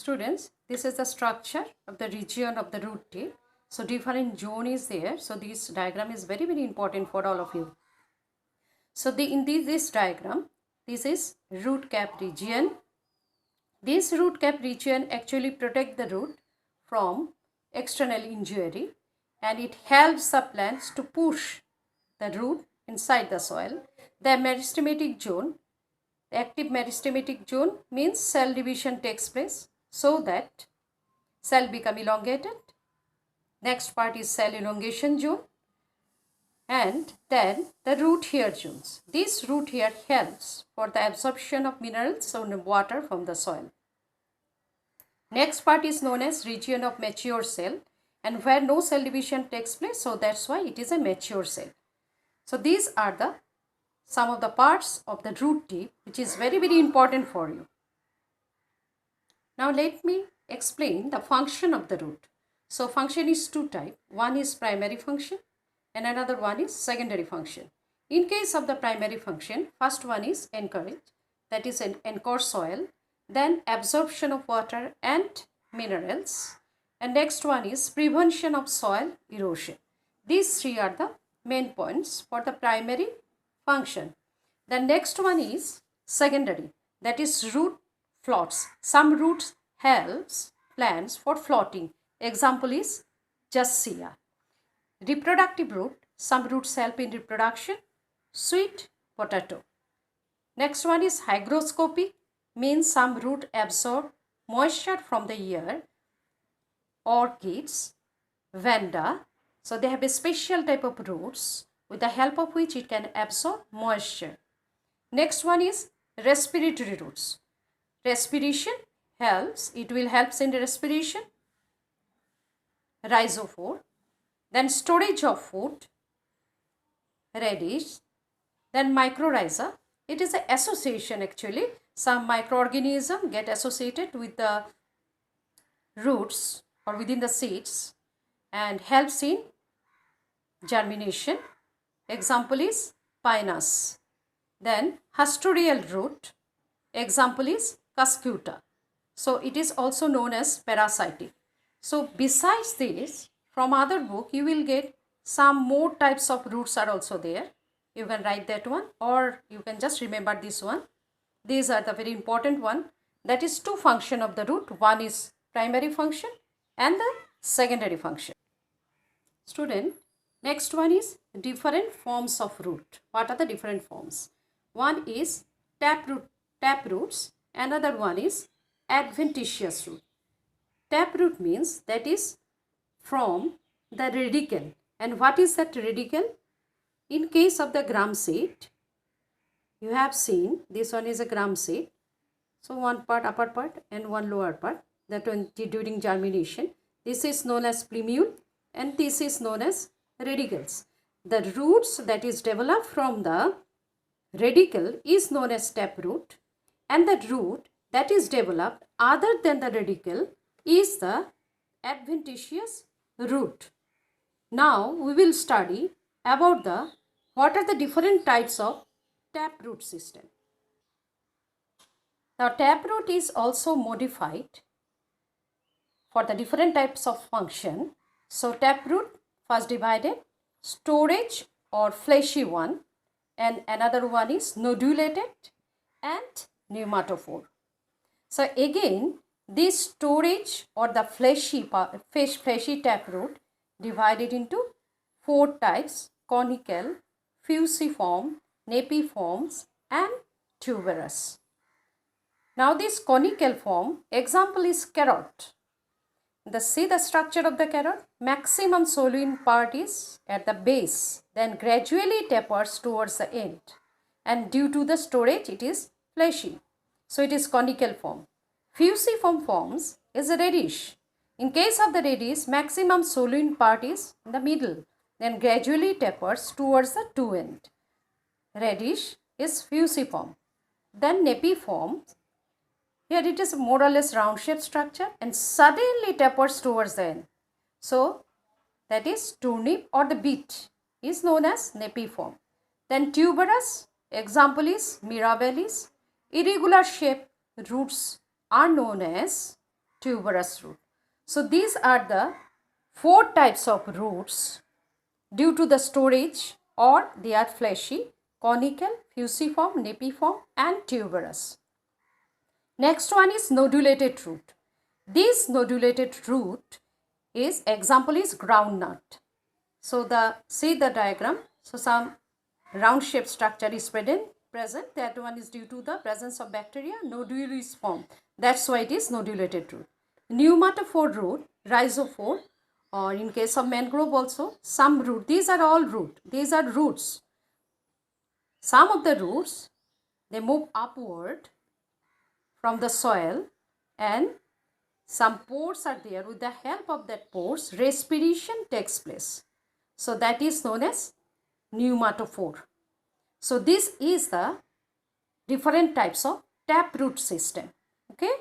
Students, this is the structure of the region of the root tip. So different zone is there. So this diagram is very important for all of you. So this diagram, this is root cap region. This root cap region actually protect the root from external injury, and it helps the plants to push the root inside the soil. The meristematic zone, the active meristematic zone means cell division takes place so that cell become elongated. Next part is cell elongation zone, and then the root hair zones. This root hair helps for the absorption of minerals and water from the soil. Next part is known as region of mature cell, and where no cell division takes place, so that's why it is a mature cell. So these are the some of the parts of the root tip which is very important for you. Now let me explain the function of the root. So function is two type. One is primary function and another one is secondary function. In case of the primary function, first one is encourage, that is an anchor soil, then absorption of water and minerals, and next one is prevention of soil erosion. These three are the main points for the primary function. The next one is secondary, that is root floats. Some roots helps plants for floating. Example is Jussia. Reproductive root, some roots help in reproduction. Sweet potato. Next one is hygroscopic, means some root absorb moisture from the air. Orchids, vanda. So they have a special type of roots with the help of which it can absorb moisture. Next one is respiratory roots. Respiration helps, it will help in the respiration. Rhizophore. Then storage of food, radish. Then mycorrhiza. It is an association actually. Some microorganisms get associated with the roots or within the seeds and helps in germination. Example is pinus. Then hastudial root. Example is cuscuta. So it is also known as parasitic. So besides this, from other book you will get some more types of roots are also there. You can write that one or you can just remember this one. These are the very important one. That is two function of the root. One is primary function and the secondary function. Student, next one is different forms of root. What are the different forms? One is tap roots. Another one is adventitious root. Tap root means that is from the radicle. And what is that radicle? In case of the gram seed, you have seen this one is a gram seed. So one part upper part and one lower part, that one during germination. This is known as plumule and this is known as radicles. The roots that is developed from the radicle is known as taproot, and the root that is developed other than the radicle is the adventitious root. Now we will study about what are the different types of taproot system. Now taproot is also modified for the different types of function. So taproot first divided storage or fleshy one, and another one is nodulated and pneumatophore. So again this storage or the fleshy taproot divided into four types: conical, fusiform, napiforms and tuberous. Now this conical form, example is carrot. See the structure of the carrot? Maximum soline part is at the base, then gradually tapers towards the end, and due to the storage it is fleshy. So it is conical form. Fusiform forms is a radish. In case of the radish, maximum soline part is in the middle, then gradually tapers towards the two end. Radish is fusiform. Then napiform, here it is more or less round shaped structure and suddenly tapers towards the end. So that is turnip or the beet is known as napiform. Then tuberous, example is mirabilis. Irregular shaped roots are known as tuberous root. So these are the 4 types of roots due to the storage, or they are fleshy, conical, fusiform, napiform and tuberous. Next one is nodulated root. This nodulated root is, example is groundnut. So see the diagram. So some round shaped structure is present. That one is due to the presence of bacteria. Nodule is formed. That's why it is nodulated root. Pneumatophore root, rhizophore, or in case of mangrove also, some root. These are all root. These are roots. Some of the roots, they move upward from the soil, and some pores are there. With the help of that pores, respiration takes place. So that is known as pneumatophore. So this is the different types of taproot system. Okay.